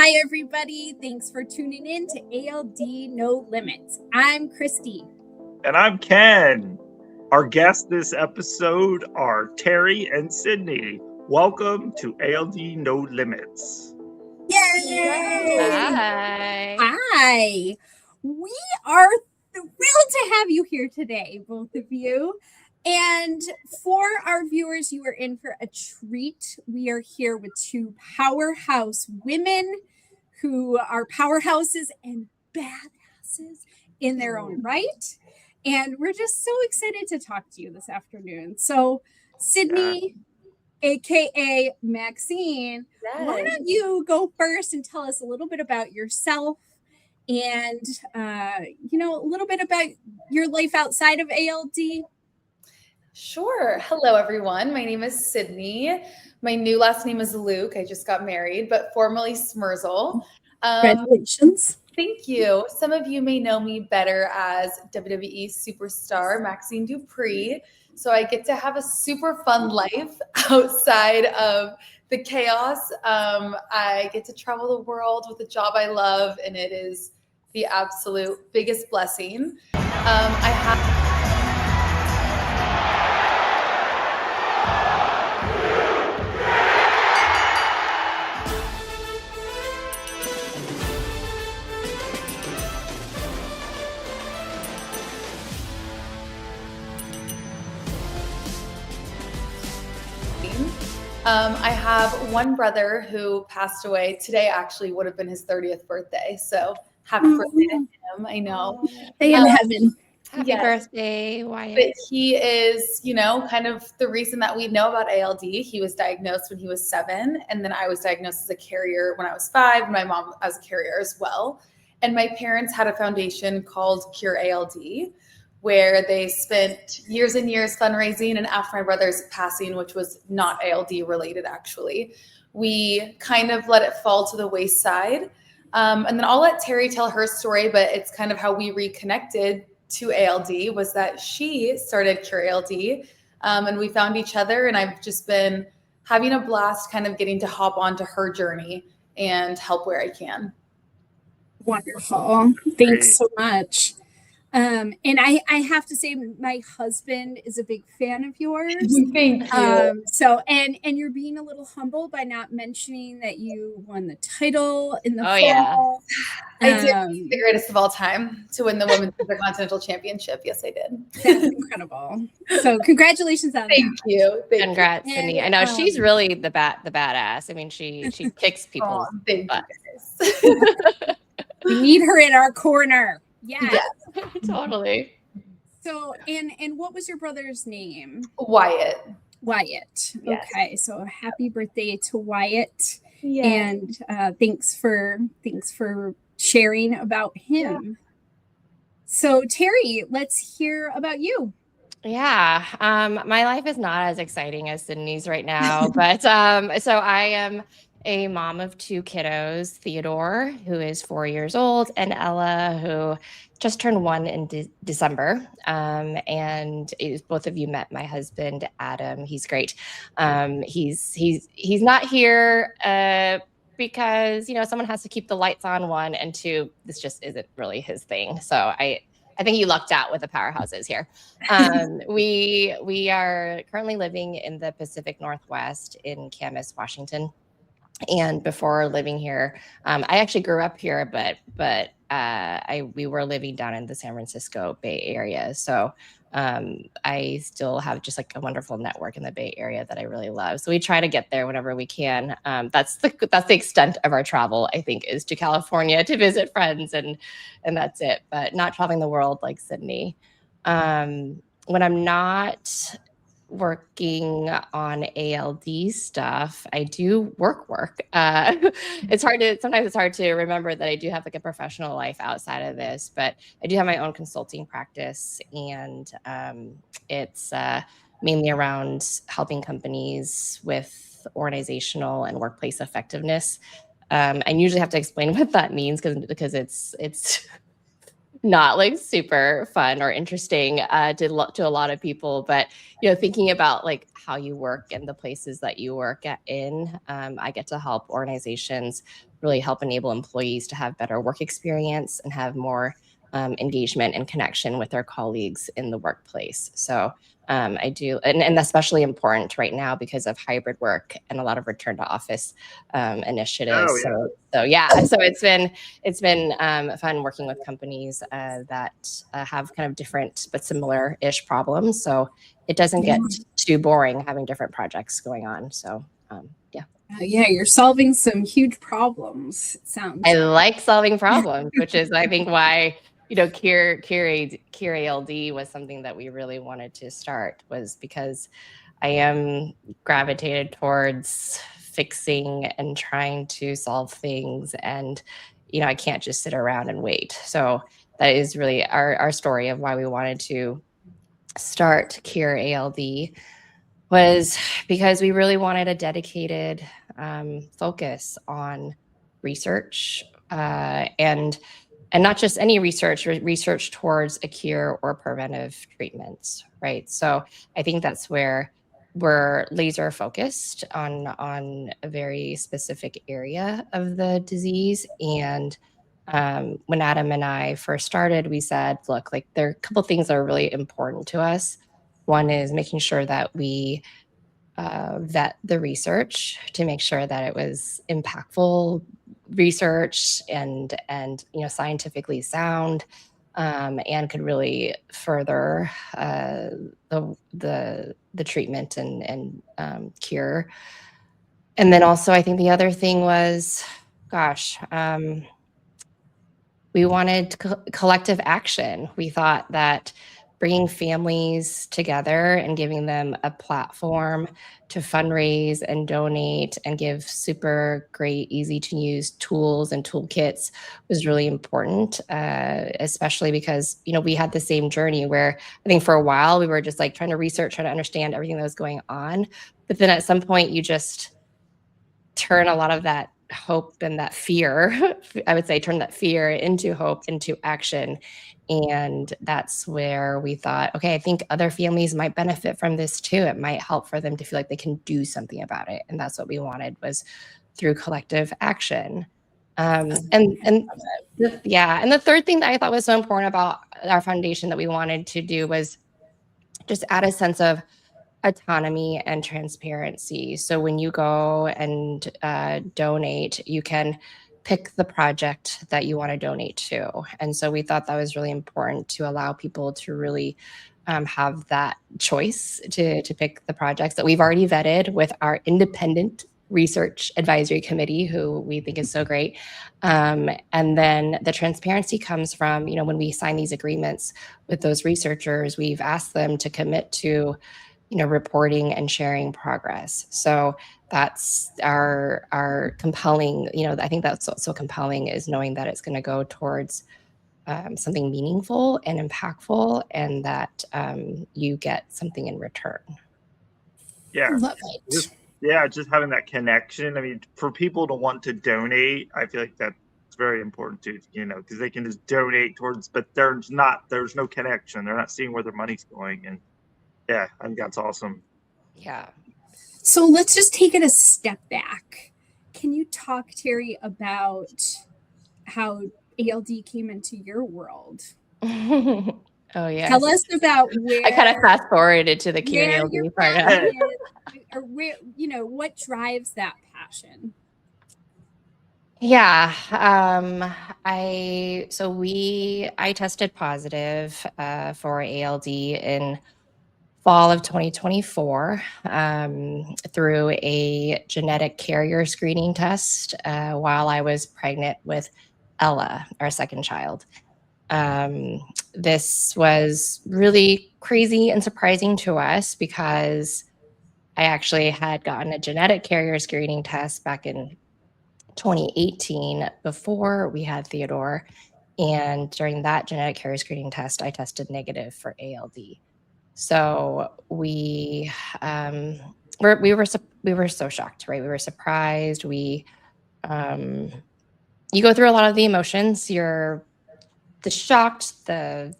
Hi, everybody. Thanks for tuning in to ALD No Limits. I'm Christy. And I'm Ken. Our guests this episode are Terry and Sydney. Welcome to ALD No Limits. Yay! Hi. Hi. We are thrilled to have you here today, both of you. And for our viewers, you are in for a treat. We are here with two powerhouse women who are powerhouses and badasses in their own right. And we're just so excited to talk to you this afternoon. So, Sydney, aka Maxine, why don't you go first and tell us a little bit about yourself and a little bit about your life outside of ALD? Sure. Hello, everyone. My name is Sydney. My new last name is Luke. I just got married, but formerly Smerzel. Congratulations. Thank you. Some of you may know me better as WWE superstar Maxine Dupree. So I get to have a super fun life outside of the chaos. I get to travel the world with a job I love, and it is the absolute biggest blessing. I have I have one brother who passed away. Today actually would have been his 30th birthday. So happy birthday to him. I know. Stay in heaven. Happy birthday, Wyatt. But he is, kind of the reason that we know about ALD. He was diagnosed when he was 7. And then I was diagnosed as a carrier when I was 5. And my mom as a carrier as well. And my parents had a foundation called Cure ALD, where they spent years and years fundraising. And after my brother's passing, which was not ALD related, actually, we kind of let it fall to the wayside. And then I'll let Terry tell her story, but it's kind of how we reconnected to ALD was that she started Cure ALD, and we found each other. And I've just been having a blast kind of getting to hop onto her journey and help where I can. Wonderful. Thanks so much. And I have to say, my husband is a big fan of yours. Thank you. So, and you're being a little humble by not mentioning that you won the title in the fall. Yeah. I did the greatest of all time to win the Women's Intercontinental Championship. Yes, I did. That's incredible. So, congratulations on Thank you. Congrats, Sydney. I know she's really the badass. I mean, she kicks people. Thank you guys. We need her in our corner. Yeah. Totally. So, and what was your brother's name? Wyatt. Yes. Okay. So happy birthday to Wyatt. Yeah. And thanks for sharing about him. Yeah. So Terry, let's hear about you. Yeah. My life is not as exciting as Sydney's right now, but so I am a mom of 2 kiddos, Theodore, who is 4 years old, and Ella, who just turned 1 in December. And both of you met my husband, Adam. He's great. He's not here because, someone has to keep the lights on, 1, and 2, this just isn't really his thing. So I think you lucked out with the powerhouses here. We are currently living in the Pacific Northwest in Camas, Washington. And before living here, I actually grew up here, but we were living down in the San Francisco Bay Area. So I still have just like a wonderful network in the Bay Area that I really love. So we try to get there whenever we can. That's the extent of our travel, I think, is to California to visit friends, and that's it. But not traveling the world like Sydney. When I'm not working on ALD stuff, I do work. Sometimes it's hard to remember that I do have like a professional life outside of this, but I do have my own consulting practice, and it's mainly around helping companies with organizational and workplace effectiveness. I usually have to explain what that means because it's not like super fun or interesting to a lot of people, but thinking about like how you work and the places that you work in, I get to help organizations really help enable employees to have better work experience and have more engagement and connection with their colleagues in the workplace. So I do, and especially important right now because of hybrid work and a lot of return to office initiatives. Oh, yeah. So it's been fun working with companies that have kind of different but similar-ish problems. So it doesn't get too boring having different projects going on. So yeah. Yeah, you're solving some huge problems. It sounds. I like solving problems, which is I think why Cure ALD was something that we really wanted to start, was because I am gravitated towards fixing and trying to solve things, and I can't just sit around and wait. So that is really our story of why we wanted to start Cure ALD, was because we really wanted a dedicated focus on research and not just any research towards a cure or preventive treatments, right? So I think that's where we're laser focused on a very specific area of the disease. And when Adam and I first started, we said, look, like there are a couple things that are really important to us. One is making sure that we vet the research to make sure that it was impactful research and scientifically sound, and could really further the treatment and cure. And then also, I think the other thing was, we wanted collective action. We thought that bringing families together and giving them a platform to fundraise and donate and give super great, easy to use tools and toolkits was really important, especially because, we had the same journey where I think for a while we were just like trying to research, trying to understand everything that was going on. But then at some point you just turn a lot of that hope and that fear, I would say, turn that fear into hope, into action. And that's where we thought, okay, I think other families might benefit from this too. It might help for them to feel like they can do something about it. And that's what we wanted, was through collective action. And the third thing that I thought was so important about our foundation that we wanted to do was just add a sense of autonomy and transparency. So when you go and donate, you can pick the project that you want to donate to. And so we thought that was really important to allow people to really have that choice to pick the projects that we've already vetted with our independent research advisory committee, who we think is so great. And then the transparency comes from, when we sign these agreements with those researchers, we've asked them to commit to reporting and sharing progress. So that's our compelling, I think that's so compelling, is knowing that it's going to go towards something meaningful and impactful, and that you get something in return. Yeah. Love it. Just having that connection. I mean, for people to want to donate, I feel like that's very important too, because they can just donate towards, but there's no connection. They're not seeing where their money's going. And yeah, I think that's awesome. Yeah. So let's just take it a step back. Can you talk, Terry, about how ALD came into your world? Oh, yeah. Tell us about where I kind of fast forwarded to the Q&A part. Or where, what drives that passion? Yeah. I tested positive for ALD in fall of 2024 through a genetic carrier screening test while I was pregnant with Ella, our second child. This was really crazy and surprising to us because I actually had gotten a genetic carrier screening test back in 2018 before we had Theodore. And during that genetic carrier screening test, I tested negative for ALD. So we were so shocked, right? We were surprised. You go through a lot of the emotions. You're the shocked, the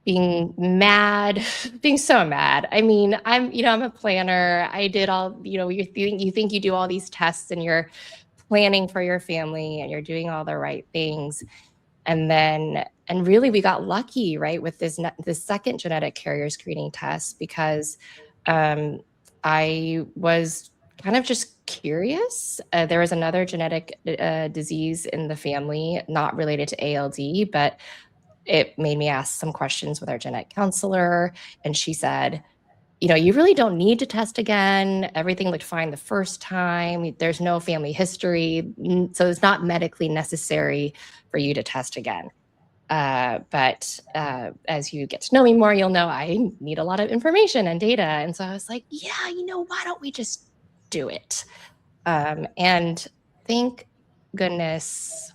being mad, being so mad. I mean, I'm a planner. I did all, you think you do all these tests and you're planning for your family and you're doing all the right things. And really we got lucky, right, with this second genetic carrier screening test, because I was kind of just curious. There was another genetic disease in the family, not related to ALD, but it made me ask some questions with our genetic counselor. And she said, you really don't need to test again. Everything looked fine the first time. There's no family history. So it's not medically necessary for you to test again. But as you get to know me more, you'll know I need a lot of information and data. And so I was like, yeah, why don't we just do it? And thank goodness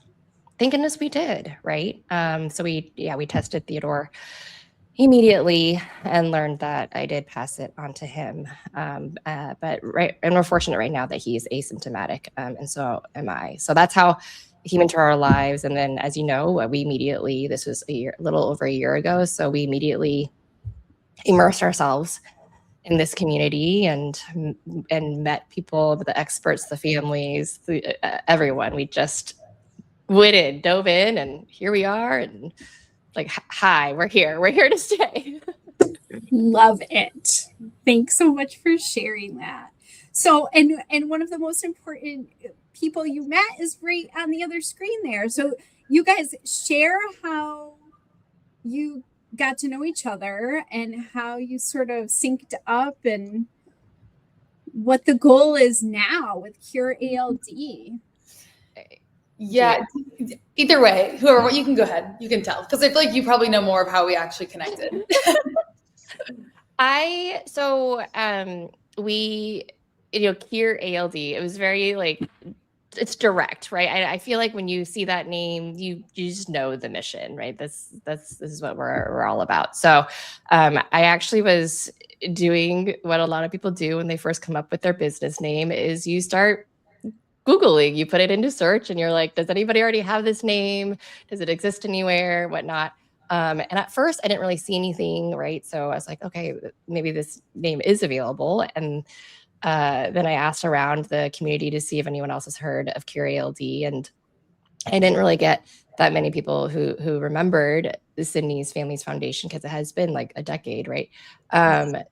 we did, right? So we tested Theodore immediately and leared that I did pass it on to him. And we're fortunate right now that he's asymptomatic, and so am I. So that's how he came into our lives. And then, as you know, we immediately, this was a little over a year ago, so we immediately immersed ourselves in this community and met people, the experts, the families, everyone. We just dove in, and here we are. And like, hi, we're here to stay. Love it. Thanks so much for sharing that. So, and one of the most important people you met is right on the other screen there. So you guys share how you got to know each other and how you sort of synced up and what the goal is now with Cure ALD. Yeah. Either way, whoever, you can go ahead. You can tell, because I feel like you probably know more of how we actually connected. We, Cure ALD, it was very like, it's direct, right? I feel like when you see that name, you just know the mission, right? This is what we're all about. So I actually was doing what a lot of people do when they first come up with their business name, is you start Googling, you put it into search and you're like, does anybody already have this name? Does it exist anywhere? Whatnot. And at first I didn't really see anything, right? So I was like, okay, maybe this name is available. And then I asked around the community to see if anyone else has heard of Cure ALD. And I didn't really get that many people who remembered the Sydney's Families Foundation, because it has been like a decade, right? But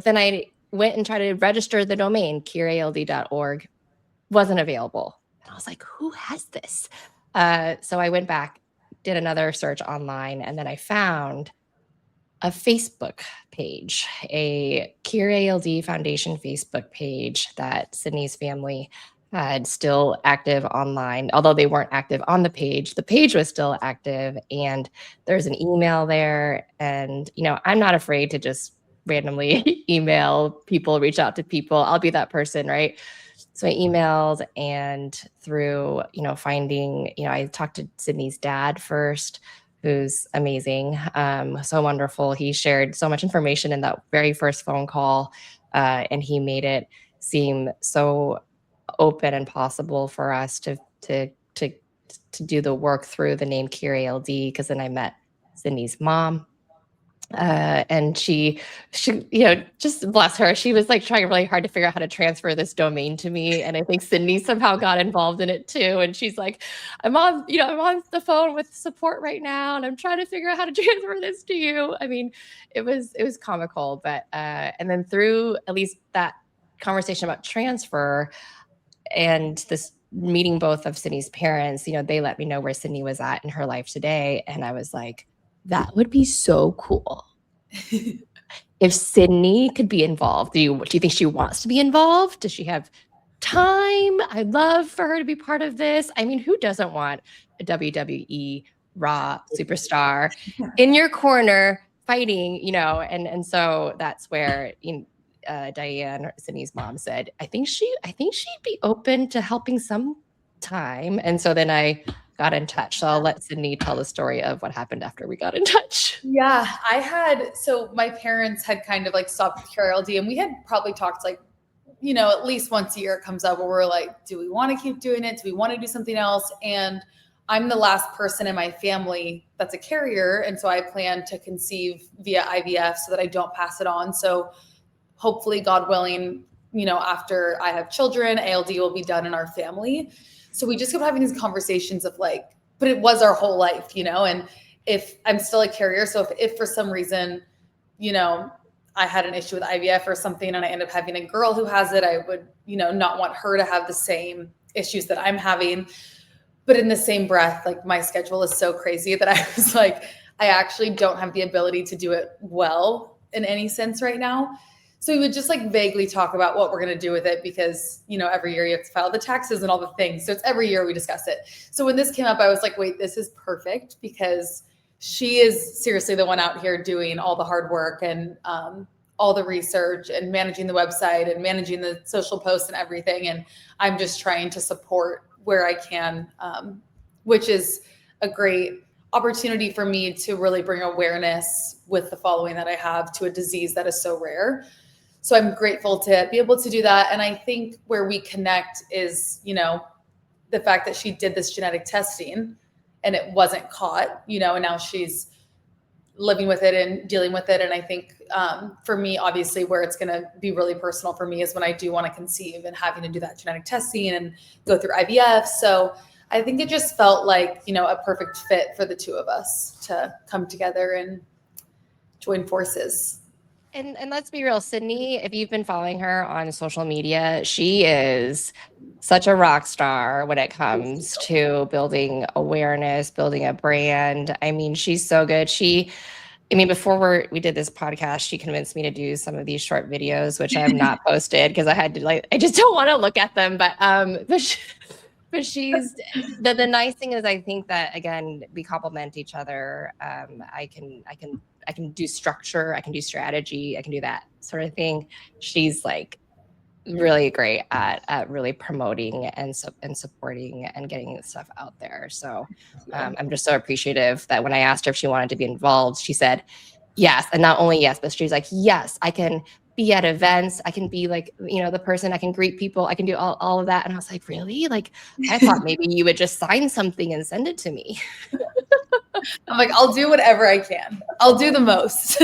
then I went and tried to register the domain, cureald.org. Wasn't available. And I was like, who has this? So I went back, did another search online, and then I found a Facebook page, a Cure ALD Foundation Facebook page that Sydney's family had still active online. Although they weren't active on the page was still active, and there's an email there. And, I'm not afraid to just randomly email people, reach out to people. I'll be that person, right? So I emailed, and through, finding, I talked to Sydney's dad first, who's amazing, so wonderful. He shared so much information in that very first phone call, and he made it seem so open and possible for us to do the work through the name Cure ALD. Because then I met Sydney's mom. And she, just bless her, she was like trying really hard to figure out how to transfer this domain to me. And I think Sydney somehow got involved in it too. And she's like, I'm on the phone with support right now, and I'm trying to figure out how to transfer this to you. I mean, it was comical, but, and then through at least that conversation about transfer and this meeting both of Sydney's parents, they let me know where Sydney was at in her life today. And I was like, that would be so cool if Sydney could be involved. Do you think she wants to be involved? Does she have time? I'd love for her to be part of this. I mean, who doesn't want a WWE Raw superstar in your corner fighting, and so that's where, Diane, Sydney's mom, said, I think she'd be open to helping sometime. And so then I got in touch. So I'll let Sydney tell the story of what happened after we got in touch. Yeah, so my parents had kind of like stopped Cure ALD, and we had probably talked like, at least once a year it comes up where we're like, do we want to keep doing it? Do we want to do something else? And I'm the last person in my family that's a carrier. And so I plan to conceive via IVF so that I don't pass it on. So hopefully, God willing, after I have children, ALD will be done in our family. So we just kept having these conversations of like, but it was our whole life, and if I'm still a carrier, so if for some reason, I had an issue with IVF or something and I end up having a girl who has it, I would, not want her to have the same issues that I'm having. But in the same breath, like my schedule is so crazy that I was like, I actually don't have the ability to do it well in any sense right now. So we would just like vaguely talk about what we're going to do with it because, every year you have to file the taxes and all the things. So it's every year we discuss it. So when this came up, I was like, wait, this is perfect because she is seriously the one out here doing all the hard work and all the research and managing the website and managing the social posts and everything. And I'm just trying to support where I can, which is a great opportunity for me to really bring awareness with the following that I have to a disease that is so rare. So I'm grateful to be able to do that. And I think where we connect is, the fact that she did this genetic testing and it wasn't caught, and now she's living with it and dealing with it. And I think for me, obviously, where it's going to be really personal for me is when I do want to conceive and having to do that genetic testing and go through IVF. So I think it just felt like, a perfect fit for the two of us to come together and join forces. And let's be real, Sydney, if you've been following her on social media, she is such a rock star when it comes to building awareness, building a brand. I mean, she's so good. Before we did this podcast, she convinced me to do some of these short videos, which I have not posted because I had to I just don't want to look at them. But she's the nice thing is I think that again we complement each other. I can do structure, I can do strategy, I can do that sort of thing. She's like really great at really promoting and supporting and getting stuff out there. So I'm just so appreciative that when I asked her if she wanted to be involved, she said yes, and not only yes, but she's like yes, I can be at events. I can be like, the person, I can greet people. I can do all of that. And I was like, really? Like, I thought maybe you would just sign something and send it to me. I'm like, I'll do whatever I can. I'll do the most.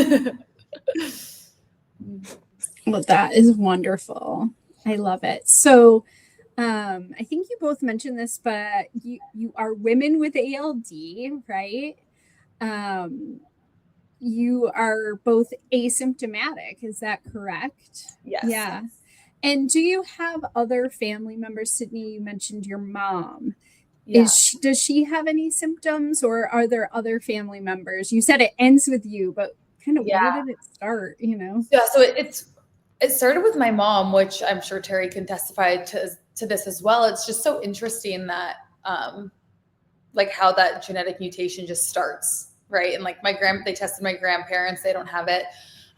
Well, that is wonderful. I love it. So I think you both mentioned this, but you are women with ALD, right? You are both asymptomatic. Is that correct? Yes. Yeah. And do you have other family members? Sydney, you mentioned your mom. Yeah. Does she have any symptoms or are there other family members? You said it ends with you, but kind of where did it start, Yeah, so it started with my mom, which I'm sure Terry can testify to this as well. It's just so interesting that like how that genetic mutation just starts, right? And like they tested my grandparents, they don't have it.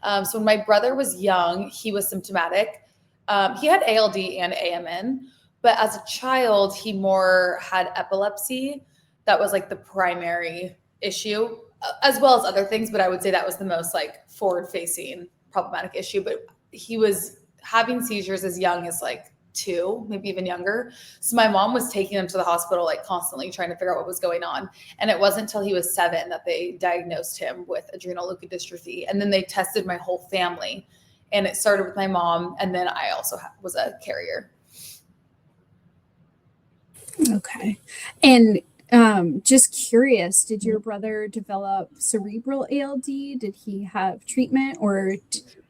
So when my brother was young, he was symptomatic. He had ALD and AMN, but as a child, he more had epilepsy. That was like the primary issue, as well as other things. But I would say that was the most like forward-facing problematic issue. But he was having seizures as young as like 2, maybe even younger. So my mom was taking him to the hospital, like constantly trying to figure out what was going on. And it wasn't until he was 7 that they diagnosed him with adrenoleukodystrophy. And then they tested my whole family. And it started with my mom. And then I also was a carrier. Okay. And just curious, did your brother develop cerebral ALD? Did he have treatment or?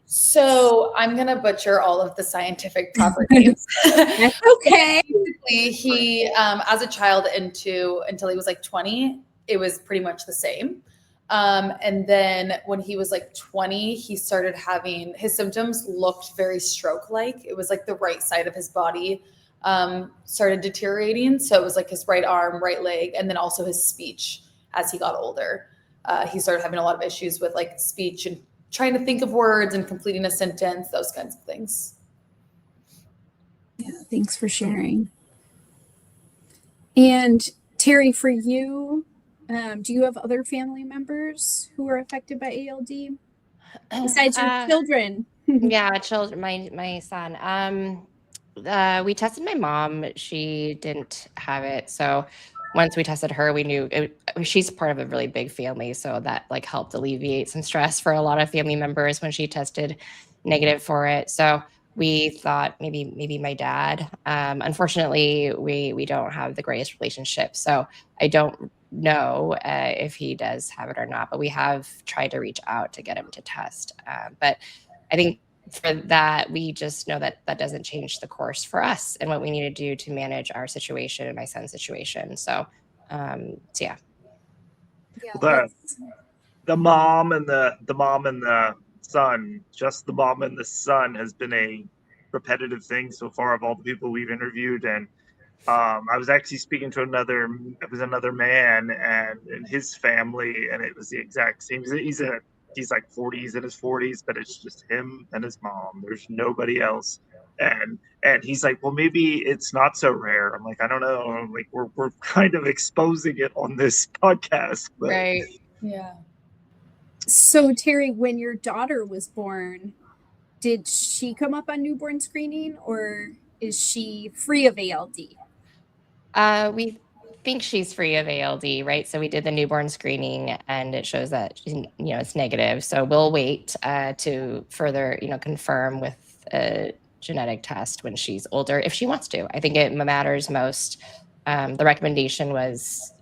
So I'm going to butcher all of the scientific proper names. Okay. Basically, he, as a child until he was like 20, it was pretty much the same. And then when he was like 20, he started having, his symptoms looked very stroke-like. It was like the right side of his body started deteriorating. So it was like his right arm, right leg, and then also his speech as he got older. He started having a lot of issues with like speech and trying to think of words and completing a sentence, those kinds of things. Yeah, thanks for sharing. And Terry, for you, do you have other family members who are affected by ALD besides your children? Yeah, children. My son. We tested my mom. She didn't have it. So once we tested her, we knew she's part of a really big family. So that like helped alleviate some stress for a lot of family members when she tested negative for it. So we thought maybe my dad. Unfortunately, we don't have the greatest relationship, so I don't know if he does have it or not. But we have tried to reach out to get him to test. But I think for that, we just know that that doesn't change the course for us and what we need to do to manage our situation and my son's situation. So yeah. Yeah, The the mom and the son, just the mom and the son, has been a repetitive thing so far of all the people we've interviewed. And I was actually speaking to another man and his family, and it was the exact same. He's like 40s, in his 40s, but it's just him and his mom. There's nobody else. And he's like, well, maybe it's not so rare. I'm like, I don't know. I'm like, we're kind of exposing it on this podcast, but Right. Yeah. So Terry, when your daughter was born, did she come up on newborn screening, or is she free of ALD? We think she's free of ALD, right? So we did the newborn screening, and it shows that it's negative. So we'll wait to further, confirm with a genetic test when she's older, if she wants to. I think it matters most. The recommendation was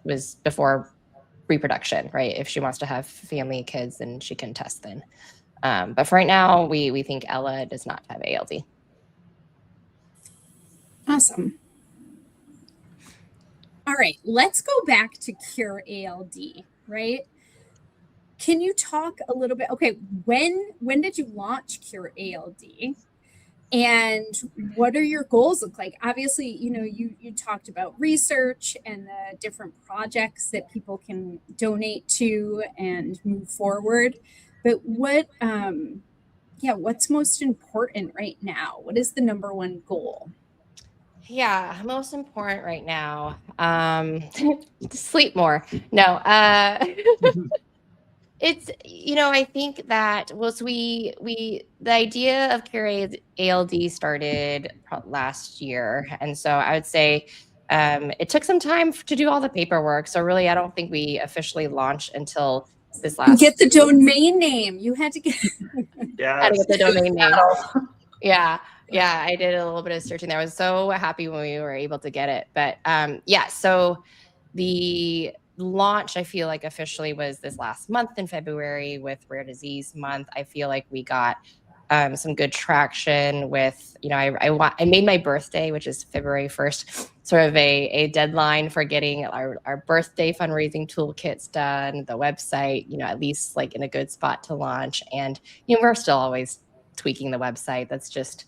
before reproduction, right? If she wants to have family, kids, then she can test then. But for right now, we think Ella does not have ALD. Awesome. All right, let's go back to Cure ALD, right? Can you talk a little bit? Okay, when did you launch Cure ALD? And what are your goals look like? Obviously, you talked about research and the different projects that people can donate to and move forward. But what's most important right now? What is the number one goal? Yeah, most important right now, to sleep more. No, it's I think that was the idea of Cure ALD started last year, and so I would say it took some time to do all the paperwork. So really, I don't think we officially launched until this last. Get the domain name. You had to get. Had to yes. get the domain name. Yeah. Yeah, I did a little bit of searching there. I was so happy when we were able to get it. But so the launch, I feel like officially was this last month in February with Rare Disease Month. I feel like we got some good traction with, I made my birthday, which is February 1st, sort of a deadline for getting our birthday fundraising toolkits done, the website, at least like in a good spot to launch. And, we're still always tweaking the website. That's just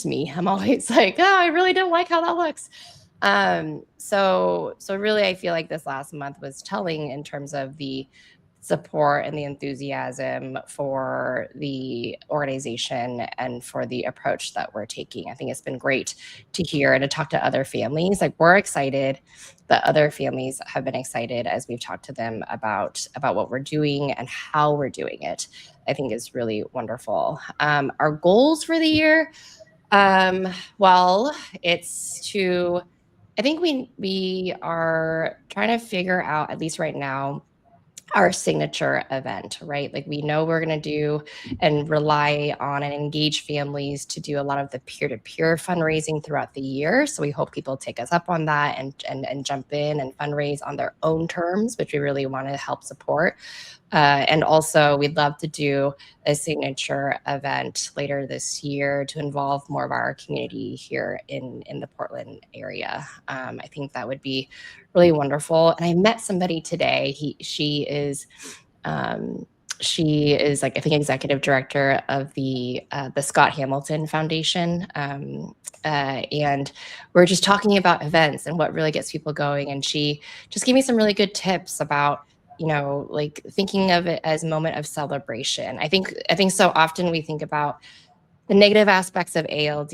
me. I'm always like, I really don't like how that looks. So really, I feel like this last month was telling in terms of the support and the enthusiasm for the organization and for the approach that we're taking. I think it's been great to hear and to talk to other families. Like, we're excited that other families have been excited as we've talked to them about what we're doing and how we're doing it. I think is really wonderful. Our goals for the year, it's to, I think we are trying to figure out, at least right now, our signature event, right? Like, we know we're going to do and rely on and engage families to do a lot of the peer-to-peer fundraising throughout the year. So we hope people take us up on that and jump in and fundraise on their own terms, which we really want to help support. And also, we'd love to do a signature event later this year to involve more of our community here in the Portland area. I think that would be really wonderful. And I met somebody today. She is like, I think, executive director of the Scott Hamilton Foundation. And we're just talking about events and what really gets people going. And she just gave me some really good tips about, like, thinking of it as a moment of celebration. I think so often we think about the negative aspects of ALD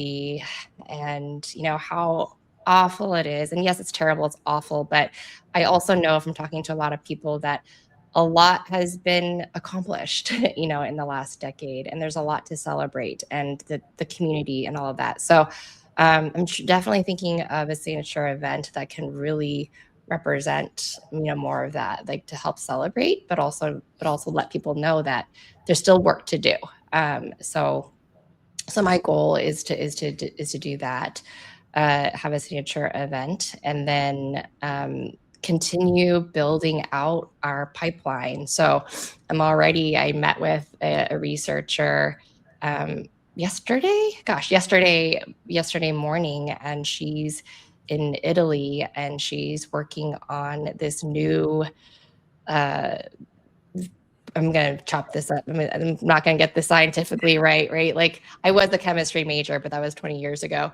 and, how awful it is. And yes, it's terrible, it's awful. But I also know from talking to a lot of people that a lot has been accomplished, in the last decade. And there's a lot to celebrate, and the community and all of that. So I'm definitely thinking of a signature event that can really represent, more of that, like, to help celebrate, but also let people know that there's still work to do. So So my goal is to do that, have a signature event, and then continue building out our pipeline. So I met with a researcher yesterday morning, and she's in Italy, and she's working on this new I'm going to chop this up. I'm not going to get this scientifically right? Like, I was a chemistry major, but that was 20 years ago.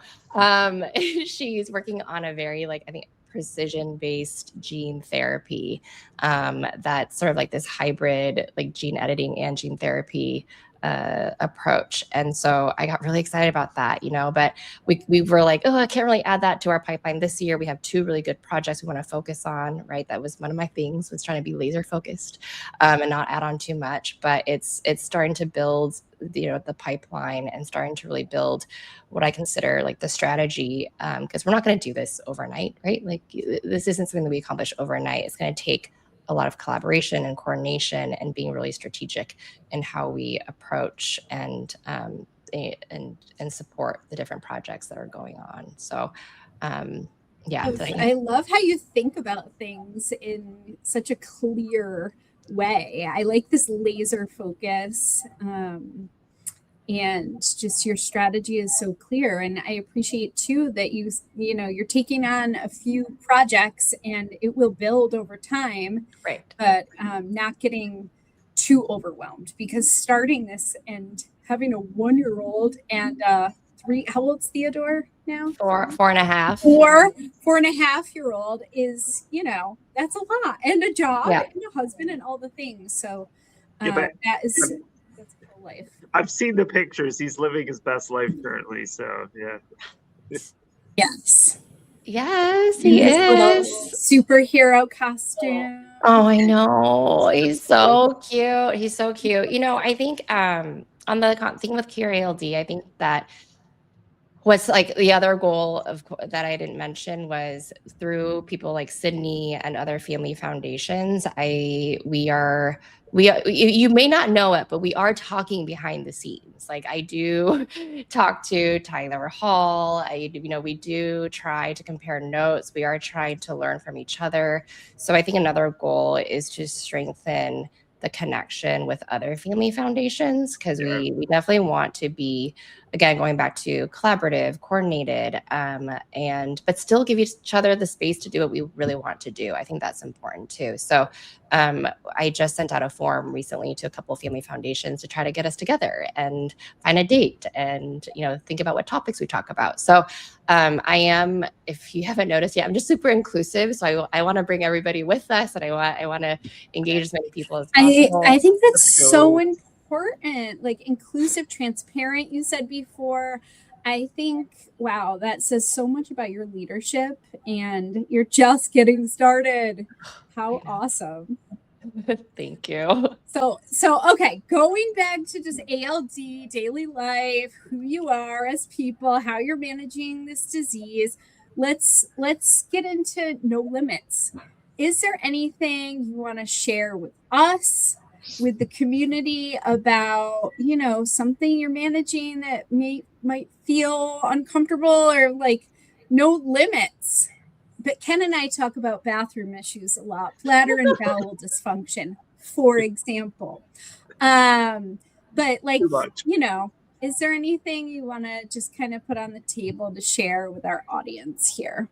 She's working on a very, like, I think, precision-based gene therapy, that's sort of like this hybrid, like, gene editing and gene therapy approach. And so I got really excited about that, but we were like, oh, I can't really add that to our pipeline this year. We have 2 really good projects we want to focus on, right? That was one of my things, was trying to be laser focused and not add on too much. But it's starting to build the pipeline, and starting to really build what I consider like the strategy, because we're not going to do this overnight, right? Like, this isn't something that we accomplish overnight. It's going to take a lot of collaboration and coordination, and being really strategic in how we approach and support the different projects that are going on. So yeah, I love how you think about things in such a clear way. I like this laser focus, and just your strategy is so clear. And I appreciate too that you're taking on a few projects, and it will build over time, right? But not getting too overwhelmed, because starting this and having a 1-year-old and 3, how old's Theodore now? 4.5. 4.5-year-old is, that's a lot, and a job, yeah, and a husband, and all the things. So that's cool life. I've seen the pictures. He's living his best life currently. So yeah. Yes, he is. Superhero costume. Oh, I know. He's so cute. I think on the thing with Cure ALD, I think that what's like the other goal that I didn't mention was through people like Sydney and other family foundations. You may not know it, but we are talking behind the scenes. Like, I do talk to Tyler Hall. We do try to compare notes. We are trying to learn from each other. So I think another goal is to strengthen the connection with other family foundations, because we definitely want to be, again, going back to collaborative, coordinated, but still give each other the space to do what we really want to do. I think that's important too. So I just sent out a form recently to a couple of family foundations to try to get us together and find a date, and think about what topics we talk about. So I am, if you haven't noticed yet, I'm just super inclusive. So I want to bring everybody with us, and I want to engage as many people as possible. I think that's so important, like inclusive, transparent, you said before. I think, wow, that says so much about your leadership, and you're just getting started. How awesome. Thank you. So okay, going back to just ALD, daily life, who you are as people, how you're managing this disease. Let's get into no limits. Is there anything you want to share with us, with the community, about something you're managing that might feel uncomfortable, or like no limits? But Ken and I talk about bathroom issues a lot, bladder and bowel dysfunction, for example. But like, is there anything you want to just kind of put on the table to share with our audience here?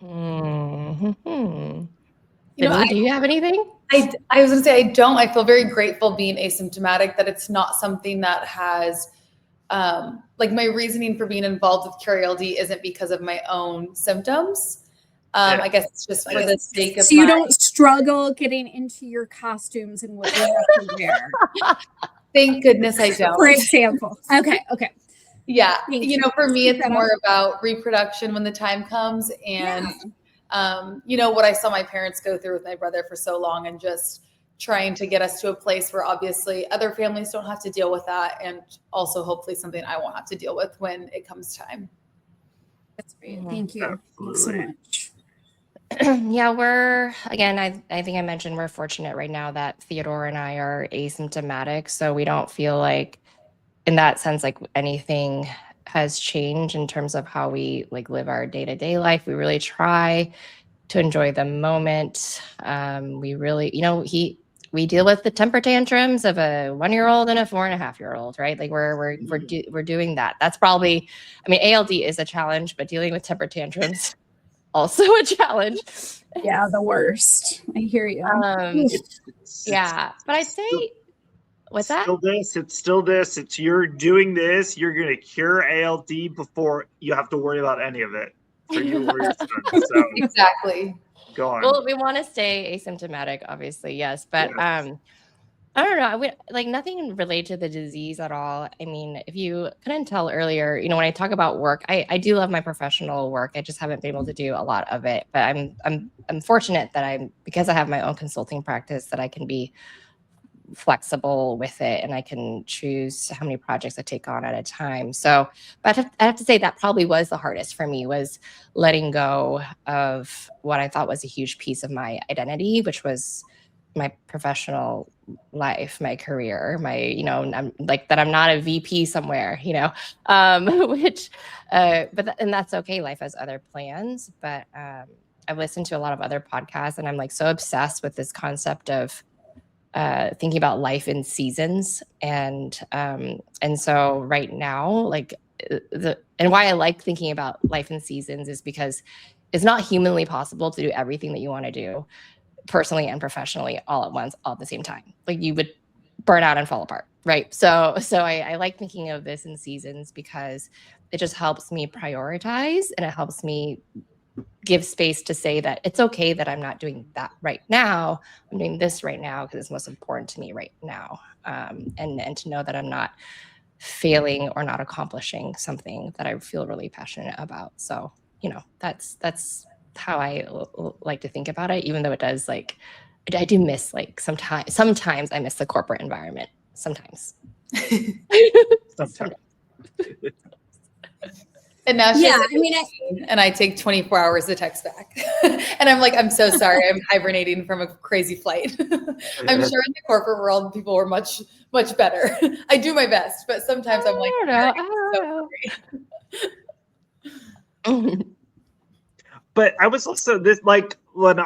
Mm-hmm. Do you have anything? I was going to say, I don't. I feel very grateful being asymptomatic, that it's not something that has, like, my reasoning for being involved with Cure ALD isn't because of my own symptoms. I guess it's just for the sake of. So you don't struggle getting into your costumes and what you have to wear. Thank goodness I don't. For example. Okay. Yeah. For me, it's more about reproduction when the time comes, and what I saw my parents go through with my brother for so long, and just trying to get us to a place where obviously other families don't have to deal with that, and also hopefully something I won't have to deal with when it comes time. That's great. Thank you. Thanks so much. Yeah, I think I mentioned we're fortunate right now that Theodore and I are asymptomatic, so we don't feel like in that sense, like anything has changed in terms of how we like live our day-to-day life. We really try to enjoy the moment. We really, we deal with the temper tantrums of a 1-year-old and a 4.5-year-old, right? Like we're doing that. That's probably, I mean, ALD is a challenge, but dealing with temper tantrums also a challenge. Yeah, the worst. I hear you. Yeah, but I'd say, what's that? It's still this. It's you're doing this. You're gonna cure ALD before you have to worry about any of it for you or your son. So Exactly. go on. Well, we want to stay asymptomatic, obviously, yes, but Yes. I don't know. I would like nothing related to the disease at all. I mean, if you couldn't tell earlier, when I talk about work, I do love my professional work. I just haven't been able to do a lot of it. But I'm fortunate that because I have my own consulting practice, that I can be flexible with it and I can choose how many projects I take on at a time. So, but I have to say that probably was the hardest for me, was letting go of what I thought was a huge piece of my identity, which was my professional life, my career, I'm like that I'm not a VP somewhere, which, and that's okay. Life has other plans, but I've listened to a lot of other podcasts and I'm like so obsessed with this concept of thinking about life in seasons. And so right now, like and why I like thinking about life in seasons is because it's not humanly possible to do everything that you want to do personally and professionally all at once, all at the same time. Like you would burn out and fall apart. Right. So I like thinking of this in seasons because it just helps me prioritize and it helps me give space to say that it's okay that I'm not doing that right now. I'm doing this right now because it's most important to me right now. And to know that I'm not failing or not accomplishing something that I feel really passionate about. So, that's how I like to think about it, even though it does like, I do miss like sometimes I miss the corporate environment. Sometimes. Sometimes. And now Yeah, and I take 24 hours to text back. And I'm like, I'm so sorry. I'm hibernating from a crazy flight. I'm sure in the corporate world, people were much, much better. I do my best, but sometimes I'm like, I don't know. But I was also this like when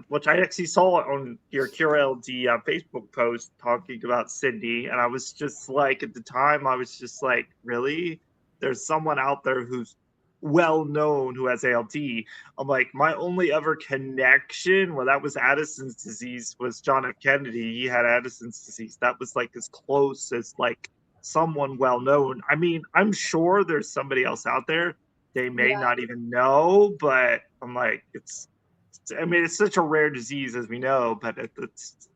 which I actually saw on your QRLD Facebook post talking about Sydney, and I was just like, at the time, I was just like, really? There's someone out there who's well known who has ALD. I'm like, my only ever connection, well, that was Addison's disease, was John F. Kennedy. He had Addison's disease. That was like as close as like someone well known. I mean, I'm sure there's somebody else out there they may not even know, but I'm like, it's such a rare disease as we know, but it's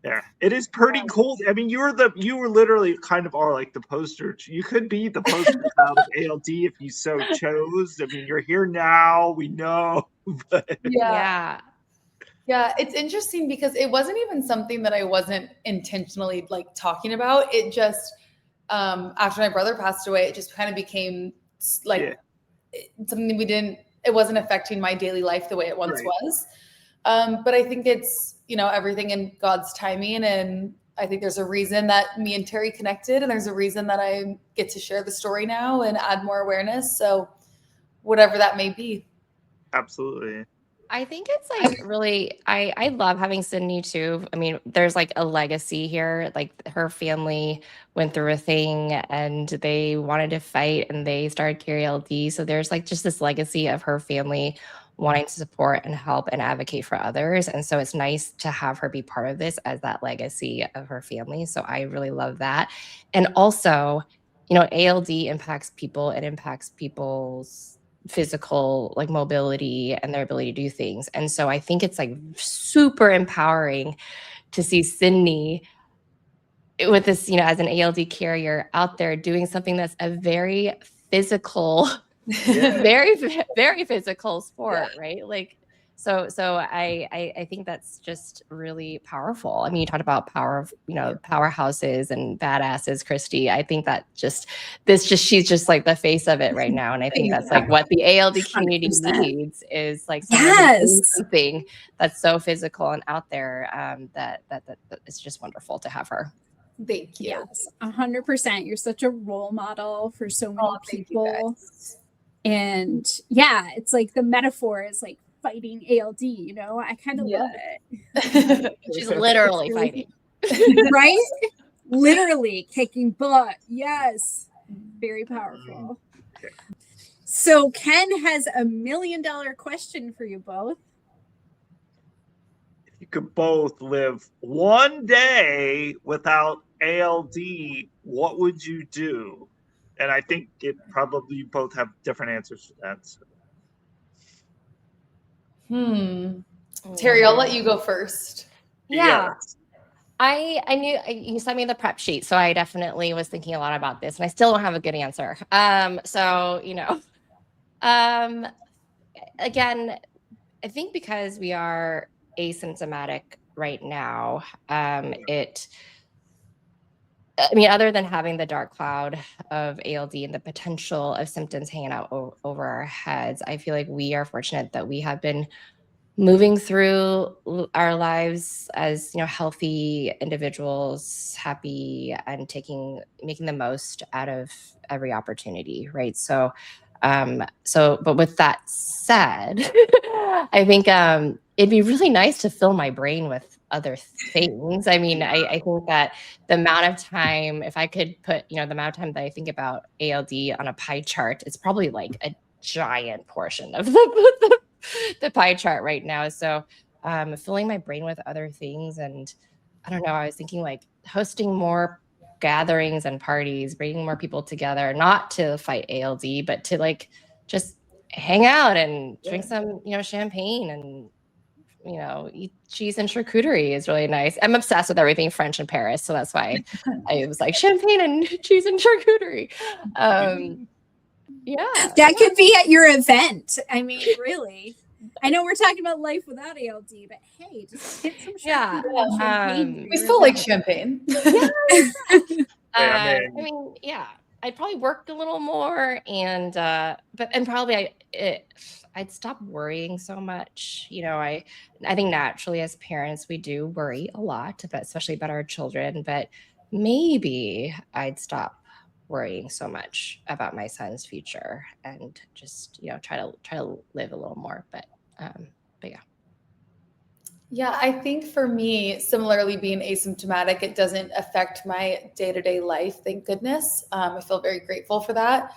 yeah, it is pretty cool. I mean, you were literally kind of are like the poster. You could be the poster child of ALD if you so chose. I mean, you're here now. We know. But yeah. It's interesting because it wasn't even something that I wasn't intentionally like talking about. It just after my brother passed away, it just kind of became like something it wasn't affecting my daily life the way it once was. But I think it's, everything in God's timing. And I think there's a reason that me and Terry connected, and there's a reason that I get to share the story now and add more awareness. So whatever that may be. Absolutely. I think it's like really, I love having Sydney too. I mean, there's like a legacy here. Like her family went through a thing and they wanted to fight and they started Carry LD. So there's like just this legacy of her family wanting to support and help and advocate for others. And so it's nice to have her be part of this as that legacy of her family. So I really love that. And also, ALD impacts people. It impacts people's physical like mobility and their ability to do things. And so I think it's like super empowering to see Sydney with this, as an ALD carrier out there doing something that's a very physical, very, very physical sport, right? Like, so I think that's just really powerful. I mean, you talked about power of, powerhouses and badasses, Christy. I think that she's just like the face of it right now. And I think that's like what the ALD community 100%. needs is like something that's so physical and out there that it's just wonderful to have her. Thank you. Yes, 100%. You're such a role model for so many Oh, thank you, people. guys. And yeah, it's like the metaphor is like fighting ALD, I kind of love it. She's literally fighting. Right? Literally kicking butt. Yes. Very powerful. Okay. So Ken has a $1 million question for you both. If you could both live one day without ALD, what would you do? And I think it probably you both have different answers to that. So. Terry, I'll let you go first. Yeah. Yes. I knew you sent me the prep sheet, so I definitely was thinking a lot about this, and I still don't have a good answer. So again, I think because we are asymptomatic right now, other than having the dark cloud of ALD and the potential of symptoms hanging out over our heads, I feel like we are fortunate that we have been moving through our lives as healthy individuals, happy, and making the most out of every opportunity, right? So but with that said, I think it'd be really nice to fill my brain with other things. I mean, I think that the amount of time, if I could put the amount of time that I think about ALD on a pie chart, it's probably like a giant portion of the pie chart right now. So filling my brain with other things. And I don't know, I was thinking like hosting more gatherings and parties, bringing more people together, not to fight ALD, but to like just hang out and drink some champagne and eat cheese and charcuterie is really nice. I'm obsessed with everything French in Paris, so that's why I was like champagne and cheese and charcuterie. Yeah, that could be at your event. I mean, really. I know we're talking about life without ALD, but hey, just get some champagne. We still like champagne. I I'd probably work a little more, and probably I'd stop worrying so much. I think naturally as parents we do worry a lot, but especially about our children. But maybe I'd stop worrying so much about my son's future and just try to live a little more. But yeah. Yeah, I think for me, similarly being asymptomatic, it doesn't affect my day-to-day life, thank goodness. I feel very grateful for that.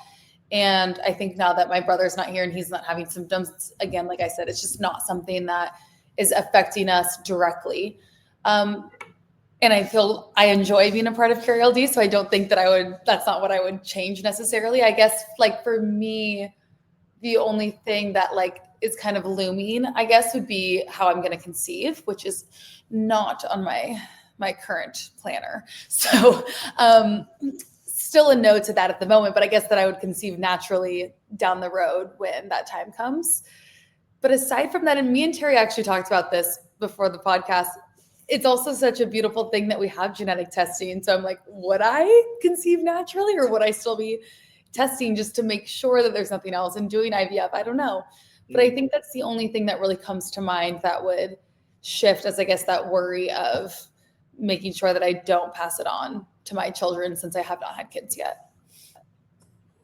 And I think now that my brother's not here and he's not having symptoms, again, like I said, it's just not something that is affecting us directly. And I feel I enjoy being a part of Carry LD, so I don't think that that's not what I would change necessarily. I guess like for me, the only thing that like is kind of looming, I guess, would be how I'm going to conceive, which is not on my current planner. So still a no to that at the moment, but I guess that I would conceive naturally down the road when that time comes. But aside from that, and me and Terry actually talked about this before the podcast, it's also such a beautiful thing that we have genetic testing. So I'm like, would I conceive naturally or would I still be testing just to make sure that there's nothing else and doing IVF? I don't know. But I think that's the only thing that really comes to mind that would shift as I guess that worry of making sure that I don't pass it on to my children since I have not had kids yet.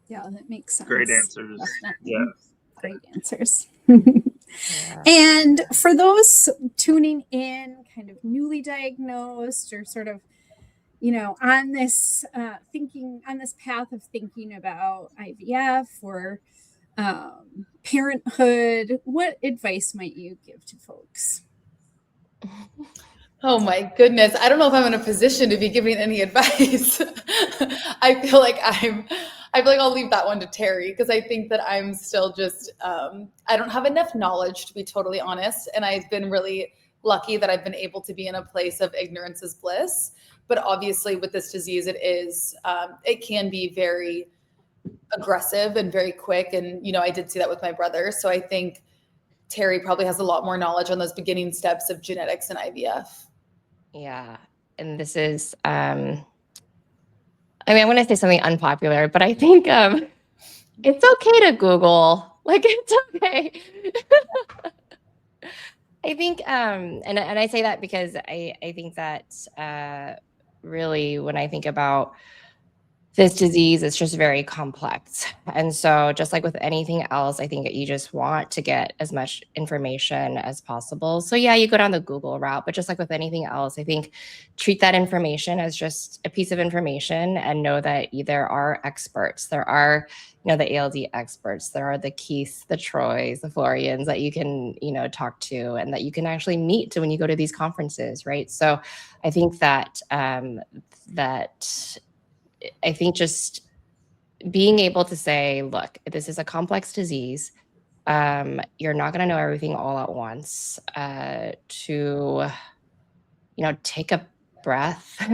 Yeah, that makes sense. Great answers. Definitely. Yeah. Great answers. And for those tuning in, kind of newly diagnosed or sort of, on this path of thinking about IVF or parenthood, what advice might you give to folks? Oh my goodness. I don't know if I'm in a position to be giving any advice. I feel like I'll leave that one to Terry because I think that I'm still just, I don't have enough knowledge to be totally honest. And I've been really lucky that I've been able to be in a place of ignorance is bliss. But obviously with this disease, it can be very aggressive and very quick. And, I did see that with my brother. So I think Terry probably has a lot more knowledge on those beginning steps of genetics and IVF. Yeah. And this is, I'm going to say something unpopular, but I think it's okay to Google. Like, it's okay. I think, and I say that because I think that really, when I think about this disease, it's just very complex. And so just like with anything else, I think that you just want to get as much information as possible. So yeah, you go down the Google route, but just like with anything else, I think treat that information as just a piece of information and know that there are experts. There are, the ALD experts. There are the Keiths, the Troys, the Florians that you can, talk to and that you can actually meet when you go to these conferences, right? So I think that I think just being able to say, look, this is a complex disease. You're not going to know everything all at once. To, take a breath.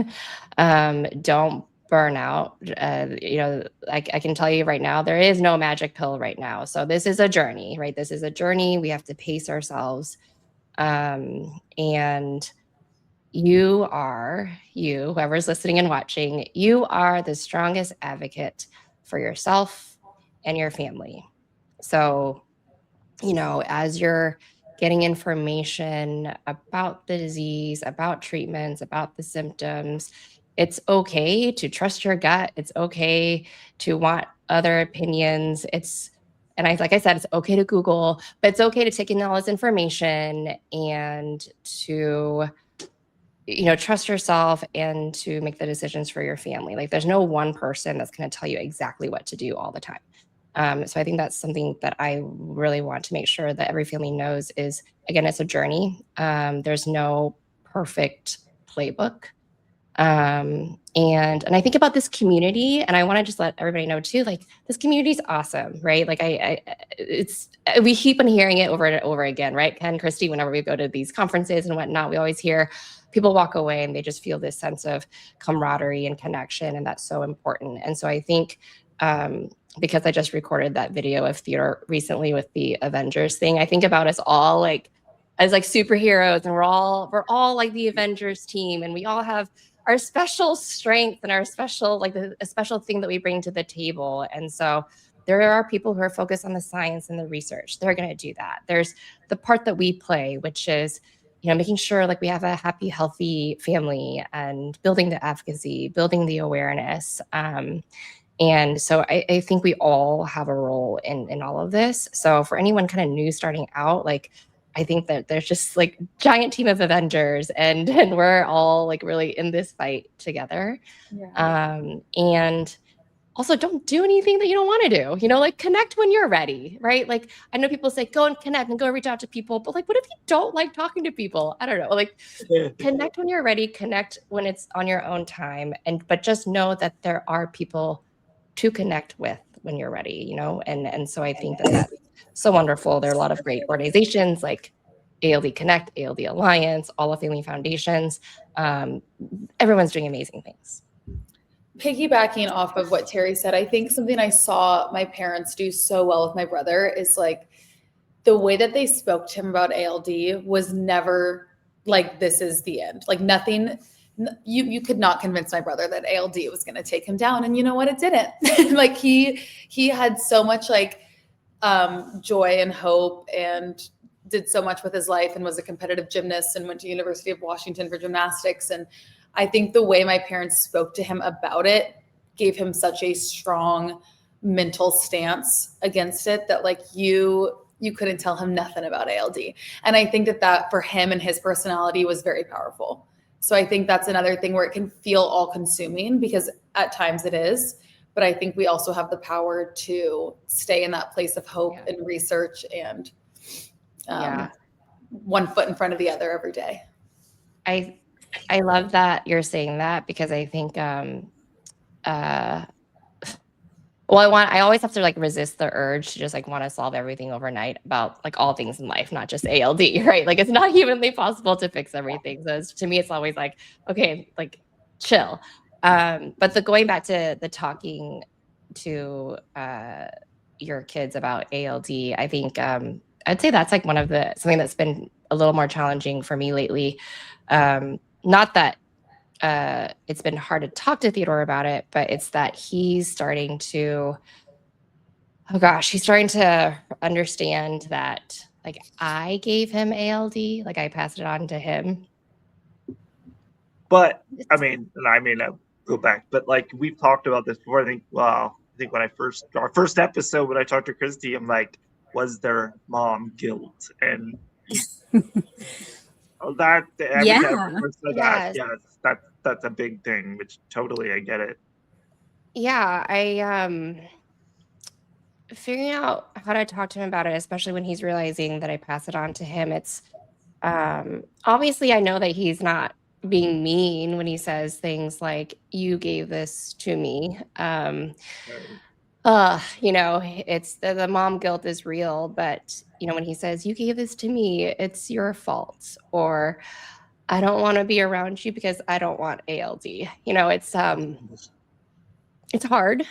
Don't burn out. I can tell you right now, there is no magic pill right now. So this is a journey, right? This is a journey. We have to pace ourselves. And whoever's listening and watching, you are the strongest advocate for yourself and your family. So, as you're getting information about the disease, about treatments, about the symptoms, it's okay to trust your gut. It's okay to want other opinions. Like I said, it's okay to Google, but it's okay to take in all this information and to trust yourself and to make the decisions for your family. Like there's no one person that's going to tell you exactly what to do all the time. So I think that's something that I really want to make sure that every family knows is, again, it's a journey. There's no perfect playbook. And I think about this community, and I want to just let everybody know too, like this community is awesome, right? Like we keep on hearing it over and over again, right? Ken, Christy, whenever we go to these conferences and whatnot, we always hear people walk away and they just feel this sense of camaraderie and connection, and that's so important. And so I think, because I just recorded that video of Theodore recently with the Avengers thing, I think about us all as superheroes, and we're all like the Avengers team, and we all have our special strength and our special, a special thing that we bring to the table. And so there are people who are focused on the science and the research. They're going to do that. There's the part that we play, which is, making sure we have a happy, healthy family and building the advocacy, building the awareness. And so I think we all have a role in all of this. So for anyone kind of new starting out, I think that there's just giant team of Avengers and we're all really in this fight together. Yeah. And also don't do anything that you don't want to do, connect when you're ready, right? I know people say, go and connect and go reach out to people, but what if you don't like talking to people? I don't know, connect when you're ready, connect when it's on your own time. But just know that there are people to connect with when you're ready, and so I think that that's so wonderful. There are a lot of great organizations like ALD Connect, ALD Alliance, all of Family Foundations. Everyone's doing amazing things. Piggybacking off of what Terry said, I think something I saw my parents do so well with my brother is the way that they spoke to him about ALD was never this is the end. Nothing, you could not convince my brother that ALD was going to take him down. And you know what? It didn't. He had so much joy and hope and did so much with his life and was a competitive gymnast and went to University of Washington for gymnastics. And I think the way my parents spoke to him about it gave him such a strong mental stance against it that you couldn't tell him nothing about ALD. And I think that for him and his personality was very powerful. So I think that's another thing where it can feel all consuming, because at times it is, but I think we also have the power to stay in that place of hope and research and one foot in front of the other every day. I love that you're saying that, because I think, I always have to resist the urge to just want to solve everything overnight about all things in life, not just ALD, right? It's not humanly possible to fix everything. So to me, it's always okay, chill. But going back to the talking to your kids about ALD, I think I'd say that's one of something that's been a little more challenging for me lately. Not that it's been hard to talk to Theodore about it, but it's that he's starting to understand that I gave him ALD, I passed it on to him. But I mean, I'll go back, but like we've talked about this before. I think when our first episode when I talked to Christy, I'm like, was there mom guilt? And that every time Yeah. I said that, yes, that's a big thing, which totally I get it. Yeah, I figuring out how to talk to him about it, especially when he's realizing that I pass it on to him. It's obviously I know that he's not being mean when he says things like, you gave this to me. It's the mom guilt is real, but when he says, you gave this to me, it's your fault, or I don't want to be around you because I don't want ALD. It's hard.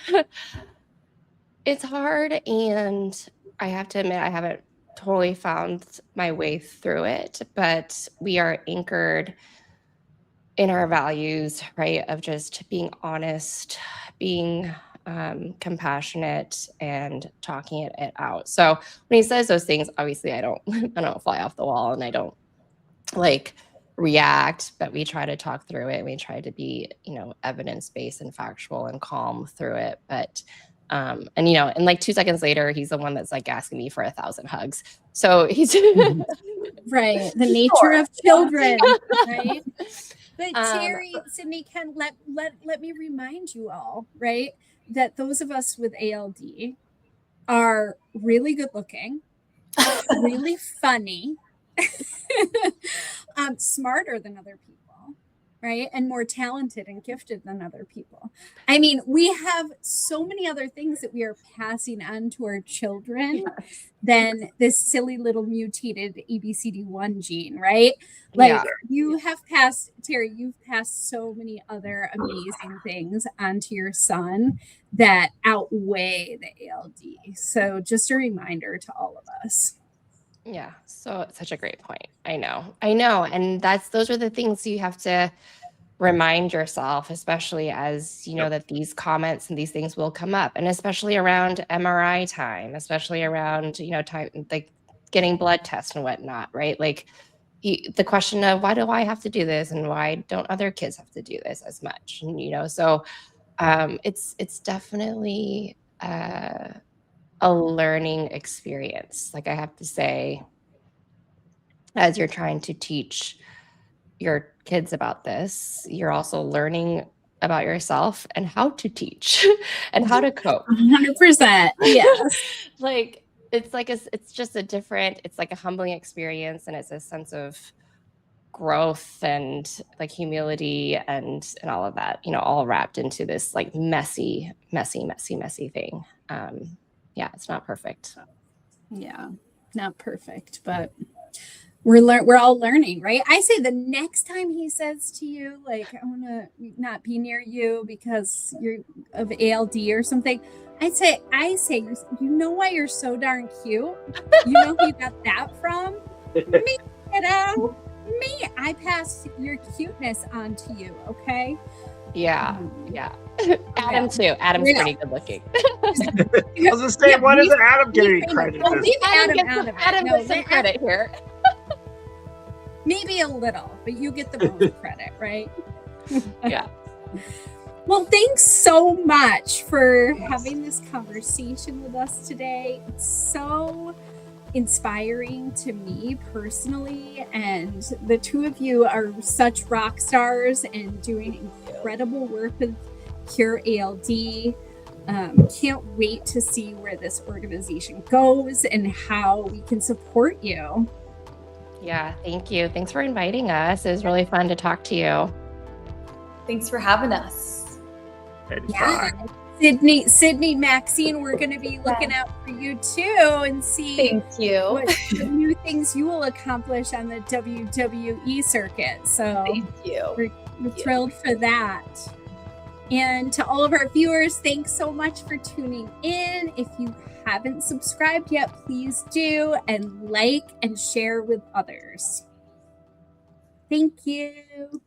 It's hard, and I have to admit I haven't totally found my way through it, but we are anchored in our values, right? Of just being honest, being compassionate, and talking it out. So when he says those things, obviously I don't fly off the wall, and I don't like react, but we try to talk through it, and we try to be, evidence-based and factual and calm through it. But and like 2 seconds later, he's the one that's like asking me for 1,000 hugs. So he's right. The nature of children, right? But Terry, Sydney, let me remind you all, right, that those of us with ALD are really good looking, really funny, smarter than other people, right? And more talented and gifted than other people. I mean, we have so many other things that we are passing on to our children than this silly little mutated ABCD1 gene, right? Like you've passed so many other amazing things onto your son that outweigh the ALD. So just a reminder to all of us. Yeah, so it's such a great point. I know. And those are the things you have to remind yourself, especially as that these comments and these things will come up, and especially around MRI time, especially around, time, like getting blood tests and whatnot, right? Like the question of why do I have to do this, and why don't other kids have to do this as much? And, so it's definitely a learning experience. Like I have to say, as you're trying to teach your kids about this, you're also learning about yourself and how to teach and how to cope. 100%. Yes. It's just it's like a humbling experience, and it's a sense of growth and like humility and all of that, all wrapped into this like messy thing. It's not perfect. Yeah, not perfect, but we're all learning, right? I say the next time he says to you, like, I want to not be near you because you're of ALD or something, I say, you know why you're so darn cute? You know who you got that from? Me, me. I pass your cuteness on to you, okay? Yeah. Adam too. Adam's pretty good looking. I was just saying, why doesn't Adam get any credit? Well, leave Adam out of it. Adam gets some credit here. Maybe a little, but you get the most credit, right? Yeah. Well, thanks so much for having this conversation with us today. It's so inspiring to me personally, and the two of you are such rock stars and doing incredible work with Cure ALD. Can't wait to see where this organization goes and how we can support you. Yeah, thank you. Thanks for inviting us. It was really fun to talk to you. Thanks for having us. Yeah. Sydney, Maxine, we're going to be looking out for you too and see what new things you will accomplish on the WWE circuit. So thank you. We're thrilled for that. And to all of our viewers, thanks so much for tuning in. If you haven't subscribed yet, please do, and like and share with others. Thank you.